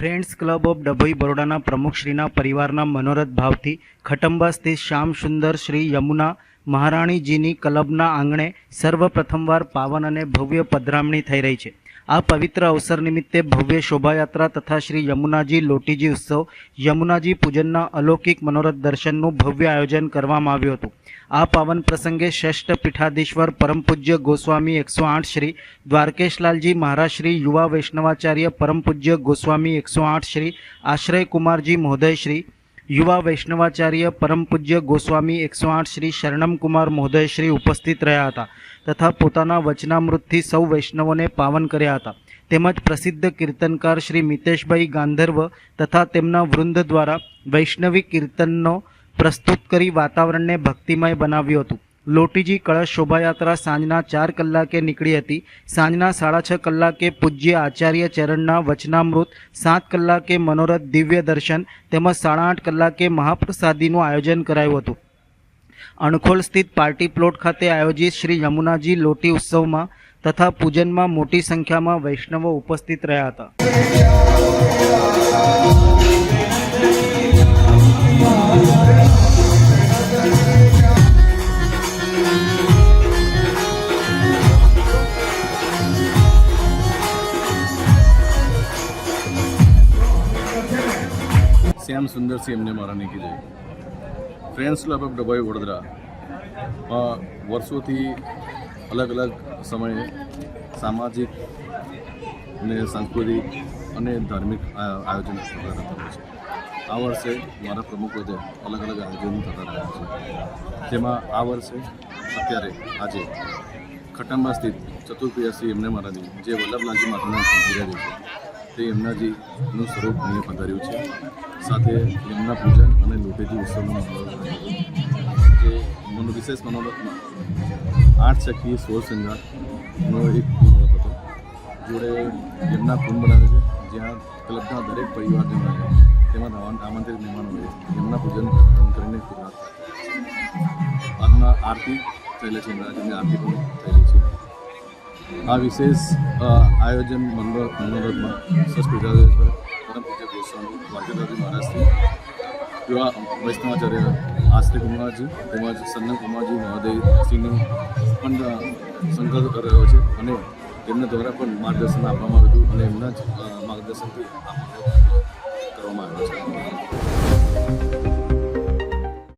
Friends club of Dabhoi બરોડાના પ્રમુખશ્રીના પરિવારના મનોરથ ભાવથી ખટંબા સ્થિત શ્યામ સુંદર શ્રી યમુના મહારાણીજીની ક્લબના આંગણે સર્વપ્રથમવાર પાવન અને ભવ્ય પધરામણી થઈ રહી છે। આ પવિત્ર અવસર નિમિત્તે ભવ્ય શોભાયાત્રા તથા શ્રી યમુનાજી લોટીજી ઉત્સવ યમુનાજી પૂજનના અલૌકિક મનોરથ દર્શનનું ભવ્ય આયોજન કરવામાં આવ્યું હતું। આ પાવન પ્રસંગે શ્રેષ્ઠ પીઠાધીશ્વર પરમ પૂજ્ય ગોસ્વામી 108 શ્રી દ્વારકેશલાલજી મહારાજ શ્રી યુવા વૈષ્ણવાચાર્ય પરમ પૂજ્ય ગોસ્વામી 108 શ્રી આશ્રય કુમારજી મહોદય શ્રી युवा वैष्णवाचार्य परम पूज्य गोस्वामी 108 श्री शरणम कुमार महोदय श्री उपस्थित रहा था तथा पोताना वचनामृतथी सौ वैष्णवोने पावन कर्या हता। तेमज प्रसिद्ध कीर्तनकार श्री मितेशभाई गांधर्व तथा तेमना वृंद द्वारा वैष्णवी कीर्तननो प्रस्तुत करी वातावरण ने भक्तिमय बनाव्युं हतुं। लोटीजी कलश शोभायात्रा सांजना 4 कलाके निकળી હતી। सांजना 6:30 કલાકે पूज्य आचार्य चरणना वचनामृत, 7 કલાકે मनोरथ दिव्य दर्शन તેમજ 8:30 કલાકે महाप्रसादीનું आयोजन कराયું હતું। अणखोल स्थित पार्टी प्लॉट खाते आयोजित श्री यमुनाजी लोटी उत्सव में तथा पूजन में मोटी संख्या में वैष्णवो उपस्थित रहा था। श्याम सुंदर से एमने महारानी की जय। Friends club of Dabhoi Vadodara वर्षों अलग अलग समय सामाजिक ने सांस्कृतिक और धार्मिक आयोजन करता रहे हैं। आ वर्षे मारा प्रमुख पदे अलग अलग आयोजन थता रह्या छे। जेमां आ वर्षे अत्यारे आज खटंबा स्थित चतुर्प्रियासी एमने महारानी जे वल्लभलालजी माताना विराजे छे ते यमुनाजीનું સ્વરૂપ અહીંયા પધાર્યું છે। સાથે યમુના પૂજન અને લોટેજી ઉત્સવનું જે વિશેષ મનોરથમાં 8 ચક્કી 16 શૃંગારનો એક મનોરથ હતો। જોડે યમુના કુંડ બનાવે છે જ્યાં ક્લબના દરેક પરિવારજનો તેમાં આમંત્રિત મહેમાનોએ યમુના પૂજન કરીને ખુદરાત આજના આરતી થયેલી છે। મહારાજની આરતી પણ થયેલી છે। आ विशेष आयोजन मनोरथ में सस्पीठाधीश्वर परम पूज्य गोस्वामी द्वारकेशलालजी महाराज श्री युवा वैष्णवाचार्य आश्रय कुमारजी તેમજ સન્નમ કુમારજી મહોદય શ્રીનું પણ સંકલ્પ કરી રહ્યો છે અને તેમના દ્વારા પણ માર્ગદર્શન આપવામાં આવ્યું અને એમના જ માર્ગદર્શનથી કરવામાં આવ્યું છે।